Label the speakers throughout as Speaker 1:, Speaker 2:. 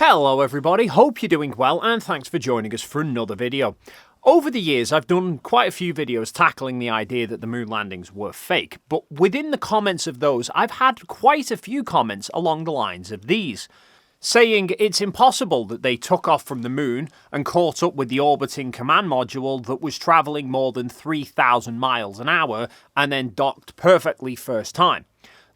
Speaker 1: Hello everybody, hope you're doing well and thanks for joining us for another video. Over the years I've done quite a few videos tackling the idea that the moon landings were fake, but within the comments of those I've had quite a few comments along the lines of these, saying it's impossible that they took off from the moon and caught up with the orbiting command module that was travelling more than 3,000 miles an hour and then docked perfectly first time.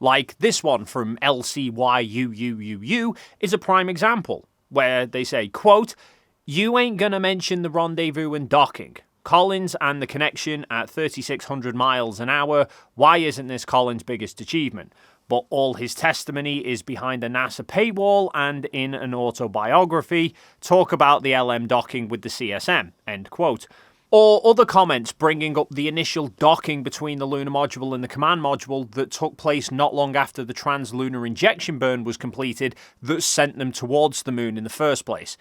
Speaker 1: Like this one from LCYUUUU is a prime example, where they say, quote, "You ain't gonna mention the rendezvous and docking. Collins and the connection at 3,600 miles an hour. Why isn't this Collins' biggest achievement? But all his testimony is behind a NASA paywall and in an autobiography. Talk about the LM docking with the CSM." End quote. Or other comments bringing up the initial docking between the lunar module and the command module that took place not long after the trans-lunar injection burn was completed that sent them towards the moon in the first place.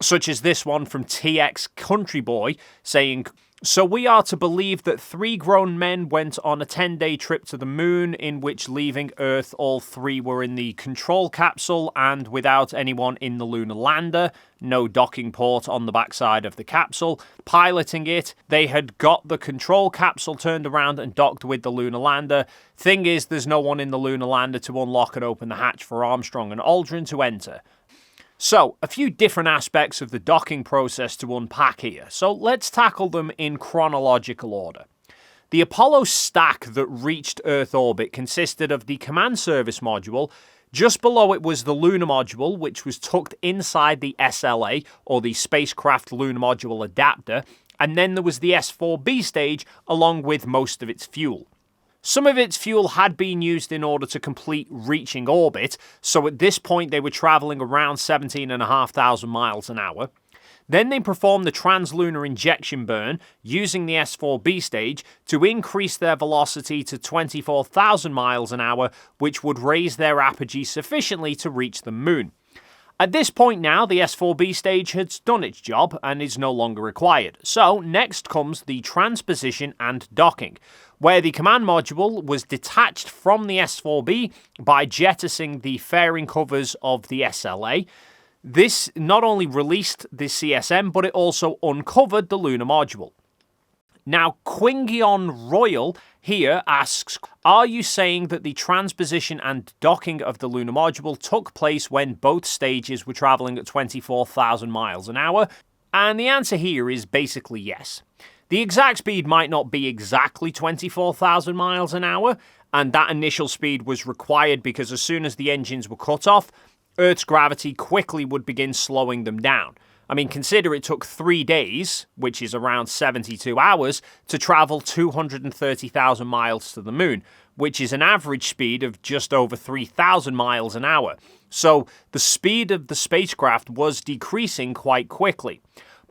Speaker 1: Such as this one from TX Country Boy saying, "So we are to believe that 3 grown men went on a 10-day trip to the moon in which, leaving Earth, all 3 were in the control capsule and without anyone in the lunar lander, no docking port on the backside of the capsule, piloting it. They had got the control capsule turned around and docked with the lunar lander. Thing is, there's no one in the lunar lander to unlock and open the hatch for Armstrong and Aldrin to enter." So, a few different aspects of the docking process to unpack here, so let's tackle them in chronological order. The Apollo stack that reached Earth orbit consisted of the command service module. Just below it was the lunar module, which was tucked inside the SLA, or the Spacecraft Lunar Module Adapter, and then there was the S4B stage along with most of its fuel. Some of its fuel had been used in order to complete reaching orbit, so at this point they were travelling around 17,500 miles an hour. Then they performed the trans-lunar injection burn using the S4B stage to increase their velocity to 24,000 miles an hour, which would raise their apogee sufficiently to reach the moon. At this point now, the S4B stage has done its job and is no longer required. So next comes the transposition and docking, where the command module was detached from the S4B by jettisoning the fairing covers of the SLA. This not only released the CSM, but it also uncovered the lunar module. Now, Quingion Royal here asks, are you saying that the transposition and docking of the lunar module took place when both stages were travelling at 24,000 miles an hour? And the answer here is basically yes. The exact speed might not be exactly 24,000 miles an hour, and that initial speed was required because as soon as the engines were cut off, Earth's gravity quickly would begin slowing them down. I mean, consider it took 3 days, which is around 72 hours, to travel 230,000 miles to the moon, which is an average speed of just over 3,000 miles an hour. So the speed of the spacecraft was decreasing quite quickly.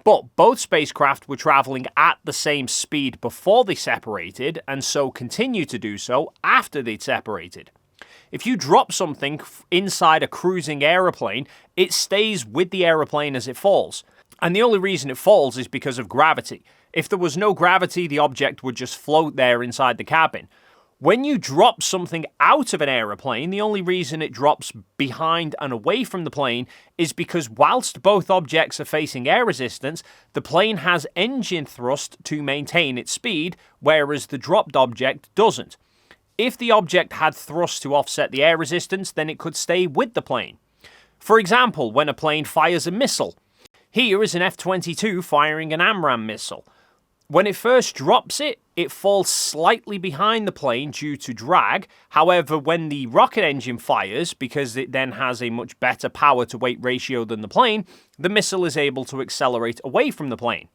Speaker 1: But both spacecraft were travelling at the same speed before they separated, and so continue to do so after they'd separated. If you drop something inside a cruising aeroplane, it stays with the aeroplane as it falls. And the only reason it falls is because of gravity. If there was no gravity, the object would just float there inside the cabin. When you drop something out of an aeroplane, the only reason it drops behind and away from the plane is because whilst both objects are facing air resistance, the plane has engine thrust to maintain its speed, whereas the dropped object doesn't. If the object had thrust to offset the air resistance, then it could stay with the plane. For example, when a plane fires a missile. Here is an F-22 firing an AMRAAM missile. When it first drops it, it falls slightly behind the plane due to drag. However, when the rocket engine fires, because it then has a much better power-to-weight ratio than the plane, the missile is able to accelerate away from the plane.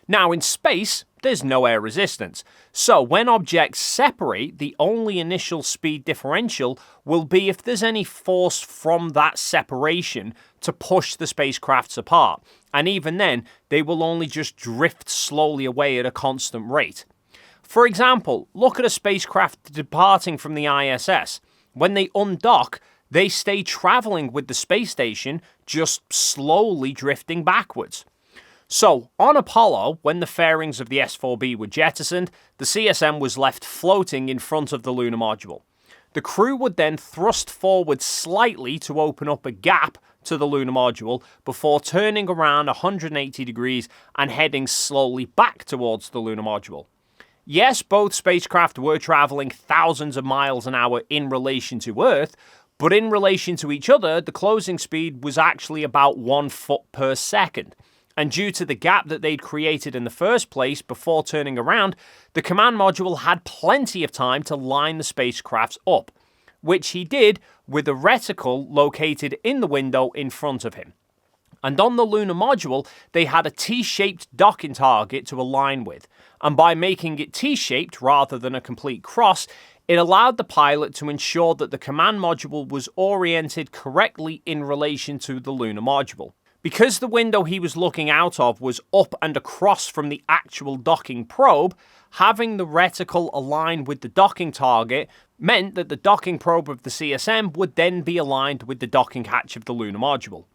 Speaker 1: Now, in space, there's no air resistance. So when objects separate, the only initial speed differential will be if there's any force from that separation to push the spacecrafts apart. And even then, they will only just drift slowly away at a constant rate. For example, look at a spacecraft departing from the ISS. When they undock, they stay traveling with the space station, just slowly drifting backwards. So, on Apollo, when the fairings of the S4B were jettisoned, the CSM was left floating in front of the lunar module. The crew would then thrust forward slightly to open up a gap to the lunar module before turning around 180 degrees and heading slowly back towards the lunar module. Yes, both spacecraft were traveling thousands of miles an hour in relation to Earth, but in relation to each other, the closing speed was actually about 1 foot per second. And due to the gap that they'd created in the first place before turning around, the command module had plenty of time to line the spacecrafts up, which he did with a reticle located in the window in front of him. And on the lunar module, they had a T-shaped docking target to align with, and by making it T-shaped rather than a complete cross, it allowed the pilot to ensure that the command module was oriented correctly in relation to the lunar module. Because the window he was looking out of was up and across from the actual docking probe, having the reticle align with the docking target meant that the docking probe of the CSM would then be aligned with the docking hatch of the lunar module.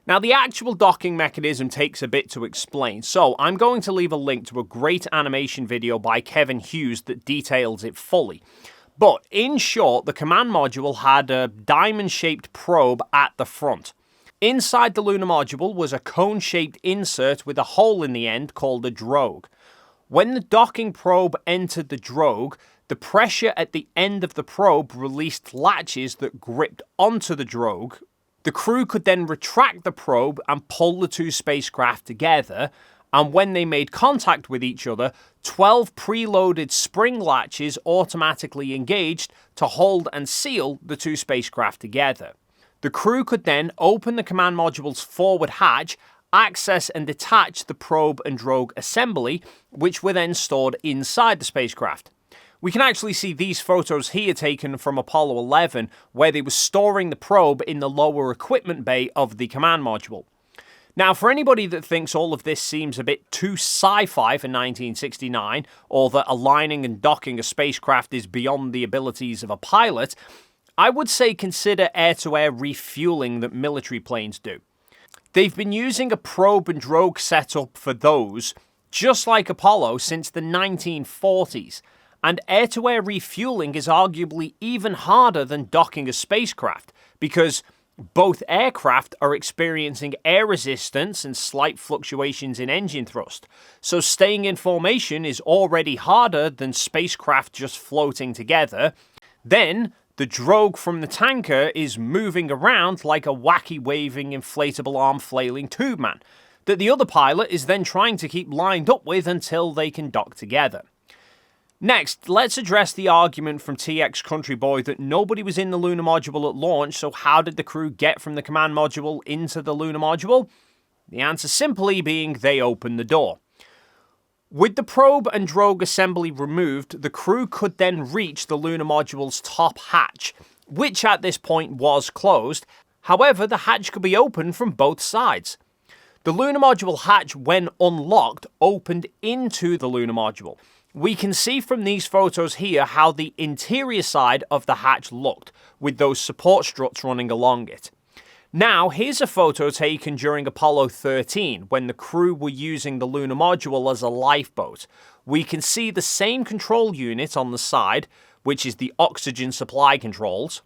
Speaker 1: Now, the actual docking mechanism takes a bit to explain, so I'm going to leave a link to a great animation video by Kevin Hughes that details it fully. But in short, the command module had a diamond-shaped probe at the front. Inside the lunar module was a cone-shaped insert with a hole in the end called a drogue. When the docking probe entered the drogue, the pressure at the end of the probe released latches that gripped onto the drogue. The crew could then retract the probe and pull the two spacecraft together, and when they made contact with each other, 12 preloaded spring latches automatically engaged to hold and seal the two spacecraft together. The crew could then open the command module's forward hatch, access and detach the probe and drogue assembly, which were then stored inside the spacecraft. We can actually see these photos here taken from Apollo 11, where they were storing the probe in the lower equipment bay of the command module. Now, for anybody that thinks all of this seems a bit too sci-fi for 1969, or that aligning and docking a spacecraft is beyond the abilities of a pilot, I would say consider air-to-air refueling that military planes do. They've been using a probe and drogue setup for those, just like Apollo, since the 1940s. And air-to-air refueling is arguably even harder than docking a spacecraft, because both aircraft are experiencing air resistance and slight fluctuations in engine thrust. So staying in formation is already harder than spacecraft just floating together. Then, the drogue from the tanker is moving around like a wacky waving inflatable arm flailing tube man, that the other pilot is then trying to keep lined up with until they can dock together. Next, let's address the argument from TX Country Boy that nobody was in the lunar module at launch, so how did the crew get from the command module into the lunar module? The answer simply being they opened the door. With the probe and drogue assembly removed, the crew could then reach the lunar module's top hatch, which at this point was closed. However, the hatch could be opened from both sides. The lunar module hatch, when unlocked, opened into the lunar module. We can see from these photos here how the interior side of the hatch looked, with those support struts running along it. Now, here's a photo taken during Apollo 13, when the crew were using the lunar module as a lifeboat. We can see the same control unit on the side, which is the oxygen supply controls.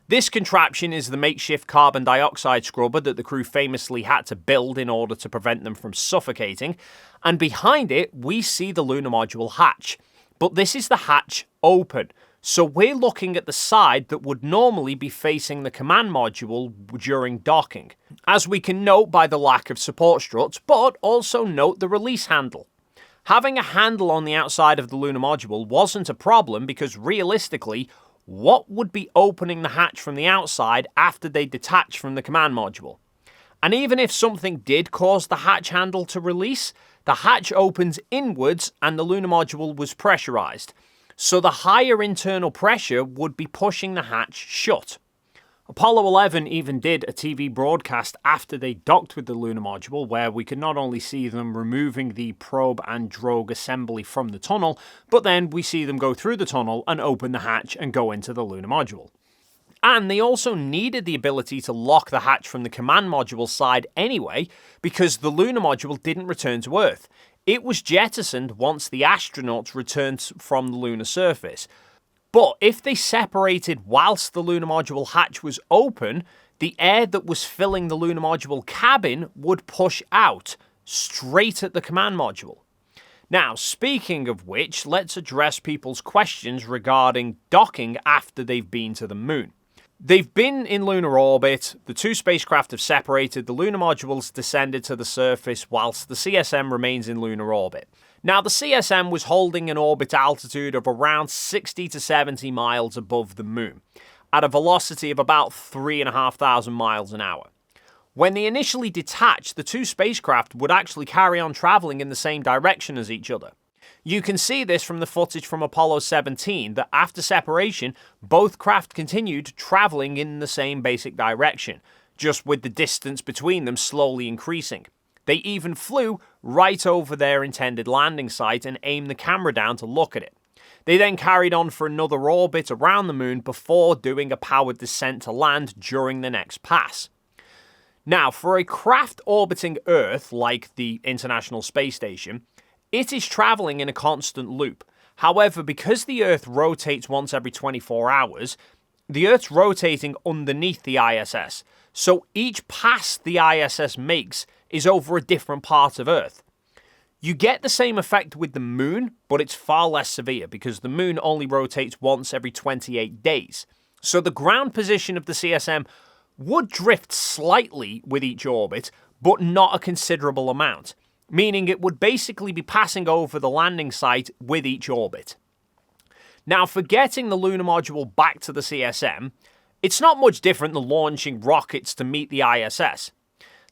Speaker 1: This contraption is the makeshift carbon dioxide scrubber that the crew famously had to build in order to prevent them from suffocating, and behind it we see the lunar module hatch. But this is the hatch open, so we're looking at the side that would normally be facing the command module during docking, as we can note by the lack of support struts, but also note the release handle. Having a handle on the outside of the lunar module wasn't a problem because realistically, what would be opening the hatch from the outside after they detach from the command module? And even if something did cause the hatch handle to release, the hatch opens inwards and the lunar module was pressurized, so the higher internal pressure would be pushing the hatch shut. Apollo 11 even did a TV broadcast after they docked with the lunar module where we could not only see them removing the probe and drogue assembly from the tunnel, but then we see them go through the tunnel and open the hatch and go into the lunar module. And they also needed the ability to lock the hatch from the command module side anyway, because the lunar module didn't return to Earth. It was jettisoned once the astronauts returned from the lunar surface. But if they separated whilst the lunar module hatch was open, the air that was filling the lunar module cabin would push out straight at the command module. Now, speaking of which, let's address people's questions regarding docking after they've been to the moon. They've been in lunar orbit, the two spacecraft have separated, the lunar module's descended to the surface whilst the CSM remains in lunar orbit. Now, the CSM was holding an orbit altitude of around 60 to 70 miles above the moon, at a velocity of about 3,500 miles an hour. When they initially detached, the two spacecraft would actually carry on travelling in the same direction as each other. You can see this from the footage from Apollo 17, that after separation, both craft continued travelling in the same basic direction, just with the distance between them slowly increasing. They even flew right over their intended landing site and aimed the camera down to look at it. They then carried on for another orbit around the moon before doing a powered descent to land during the next pass. Now, for a craft orbiting Earth, like the International Space Station, it is travelling in a constant loop. However, because the Earth rotates once every 24 hours, the Earth's rotating underneath the ISS, so each pass the ISS makes is over a different part of Earth. You get the same effect with the moon, but it's far less severe because the moon only rotates once every 28 days. So the ground position of the CSM would drift slightly with each orbit, but not a considerable amount, meaning it would basically be passing over the landing site with each orbit. Now, for getting the lunar module back to the CSM, it's not much different than launching rockets to meet the ISS.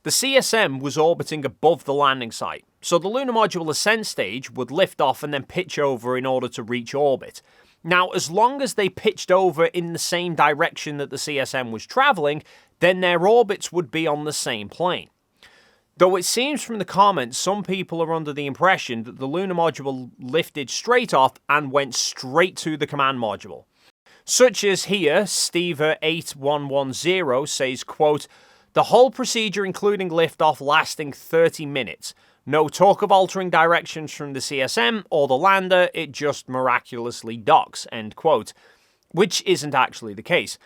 Speaker 1: The CSM was orbiting above the landing site, so the lunar module ascent stage would lift off and then pitch over in order to reach orbit. Now, as long as they pitched over in the same direction that the CSM was travelling, then their orbits would be on the same plane. Though it seems from the comments some people are under the impression that the lunar module lifted straight off and went straight to the command module. Such as here, Stever8110 says, quote, "The whole procedure including liftoff lasting 30 minutes. No talk of altering directions from the CSM or the lander, it just miraculously docks," end quote. Which isn't actually the case.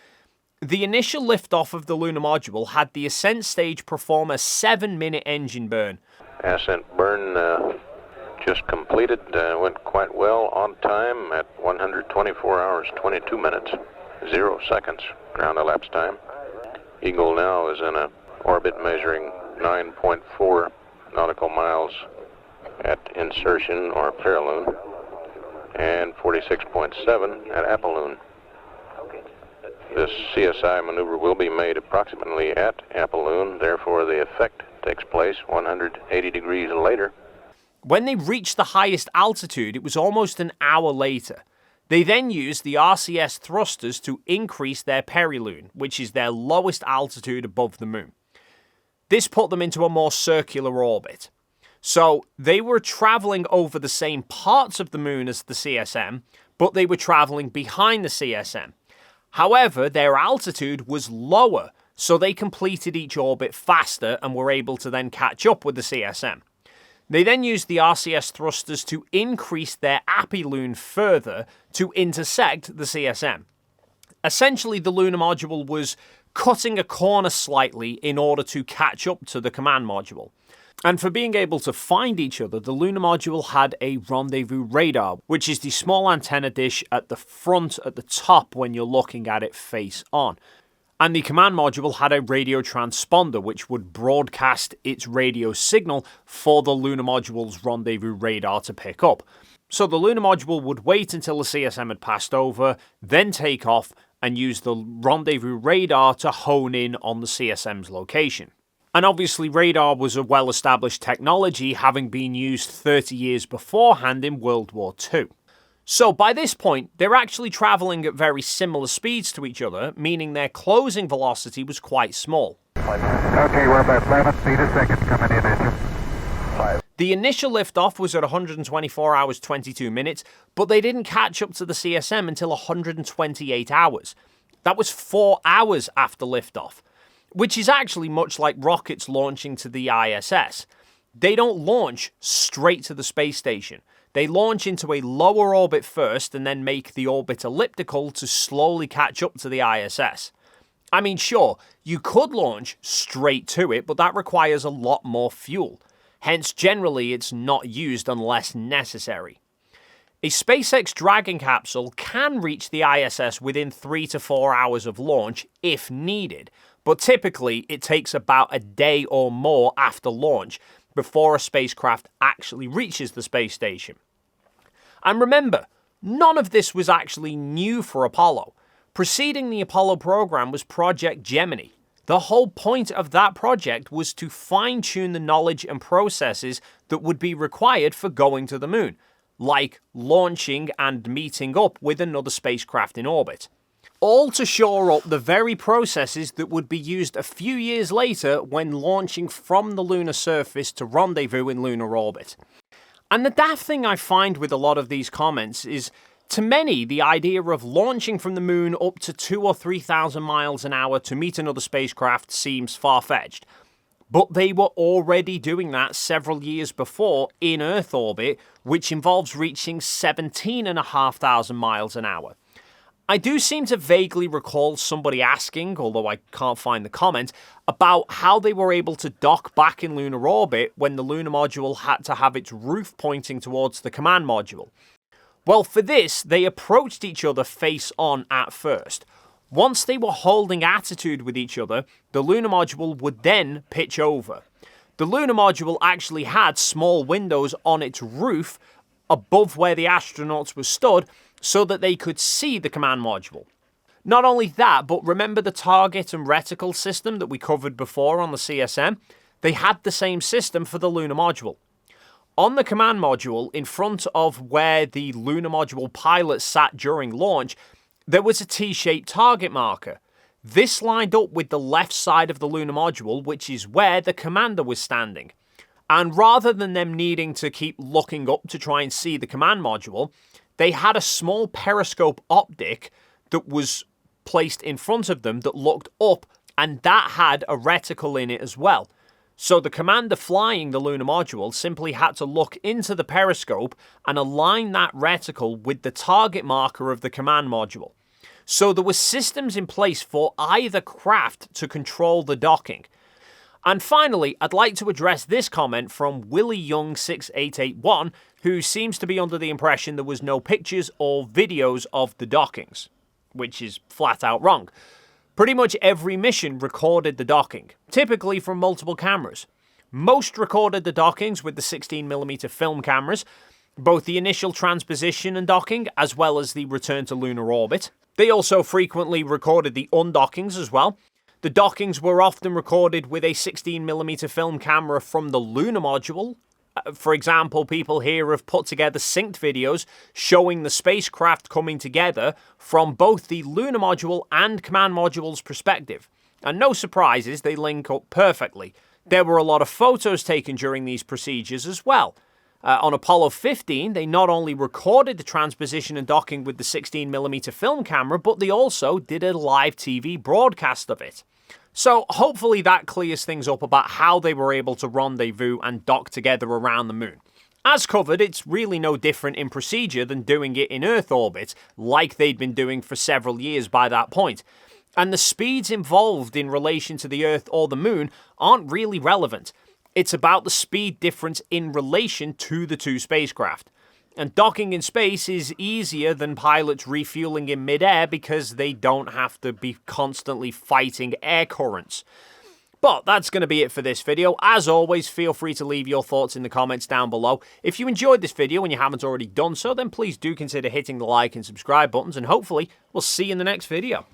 Speaker 1: The initial liftoff of the lunar module had the ascent stage perform a 7-minute engine burn.
Speaker 2: Ascent burn just completed, went quite well on time at 124 hours, 22 minutes, 0 seconds ground elapsed time. Eagle now is in a orbit measuring 9.4 nautical miles at insertion or periloon and 46.7 at apoloon. This CSI maneuver will be made approximately at apoloon, therefore the effect takes place 180 degrees later.
Speaker 1: When they reached the highest altitude, it was almost an hour later. They then used the RCS thrusters to increase their periloon, which is their lowest altitude above the moon. This put them into a more circular orbit. So they were travelling over the same parts of the moon as the CSM, but they were travelling behind the CSM. However, their altitude was lower, so they completed each orbit faster and were able to then catch up with the CSM. They then used the RCS thrusters to increase their apiloon further to intersect the CSM. Essentially, the lunar module was cutting a corner slightly in order to catch up to the command module. And for being able to find each other, the lunar module had a rendezvous radar, which is the small antenna dish at the front at the top when you're looking at it face on. And the command module had a radio transponder, which would broadcast its radio signal for the lunar module's rendezvous radar to pick up. So the lunar module would wait until the CSM had passed over, then take off and use the rendezvous radar to hone in on the CSM's location. And obviously radar was a well-established technology, having been used 30 years beforehand in World War II. So by this point, they're actually travelling at very similar speeds to each other, meaning their closing velocity was quite small.
Speaker 3: Okay, we're about 11 feet a second coming in engine.
Speaker 1: The initial liftoff was at 124 hours 22 minutes, but they didn't catch up to the CSM until 128 hours. That was 4 hours after liftoff, which is actually much like rockets launching to the ISS. They don't launch straight to the space station. They launch into a lower orbit first and then make the orbit elliptical to slowly catch up to the ISS. I mean, sure, you could launch straight to it, but that requires a lot more fuel. Hence, generally, it's not used unless necessary. A SpaceX Dragon capsule can reach the ISS within 3 to 4 hours of launch if needed, but typically it takes about a day or more after launch before a spacecraft actually reaches the space station. And remember, none of this was actually new for Apollo. Preceding the Apollo program was Project Gemini. The whole point of that project was to fine-tune the knowledge and processes that would be required for going to the moon, like launching and meeting up with another spacecraft in orbit. All to shore up the very processes that would be used a few years later when launching from the lunar surface to rendezvous in lunar orbit. And the daft thing I find with a lot of these comments is, to many, the idea of launching from the moon up to 2,000 or 3,000 miles an hour to meet another spacecraft seems far-fetched. But they were already doing that several years before in Earth orbit, which involves reaching 17,500 miles an hour. I do seem to vaguely recall somebody asking, although I can't find the comment, about how they were able to dock back in lunar orbit when the lunar module had to have its roof pointing towards the command module. Well, for this, they approached each other face-on at first. Once they were holding attitude with each other, the lunar module would then pitch over. The lunar module actually had small windows on its roof above where the astronauts were stood so that they could see the command module. Not only that, but remember the target and reticle system that we covered before on the CSM? They had the same system for the lunar module. On the command module, in front of where the lunar module pilot sat during launch, there was a T-shaped target marker. This lined up with the left side of the lunar module, which is where the commander was standing. And rather than them needing to keep looking up to try and see the command module, they had a small periscope optic that was placed in front of them that looked up, and that had a reticle in it as well. So the commander flying the lunar module simply had to look into the periscope and align that reticle with the target marker of the command module. So there were systems in place for either craft to control the docking. And finally, I'd like to address this comment from Willie Young 6881, who seems to be under the impression there was no pictures or videos of the dockings, which is flat out wrong. Pretty much every mission recorded the docking, typically from multiple cameras. Most recorded the dockings with the 16mm film cameras, both the initial transposition and docking, as well as the return to lunar orbit. They also frequently recorded the undockings as well. The dockings were often recorded with a 16mm film camera from the lunar module. For example, people here have put together synced videos showing the spacecraft coming together from both the lunar module and command module's perspective. And no surprises, they link up perfectly. There were a lot of photos taken during these procedures as well. On Apollo 15, they not only recorded the transposition and docking with the 16mm film camera, but they also did a live TV broadcast of it. So hopefully that clears things up about how they were able to rendezvous and dock together around the moon. As covered, it's really no different in procedure than doing it in Earth orbit, like they'd been doing for several years by that point. And the speeds involved in relation to the Earth or the moon aren't really relevant. It's about the speed difference in relation to the two spacecraft. And docking in space is easier than pilots refueling in midair because they don't have to be constantly fighting air currents. But that's going to be it for this video. As always, feel free to leave your thoughts in the comments down below. If you enjoyed this video and you haven't already done so, then please do consider hitting the like and subscribe buttons, and hopefully we'll see you in the next video.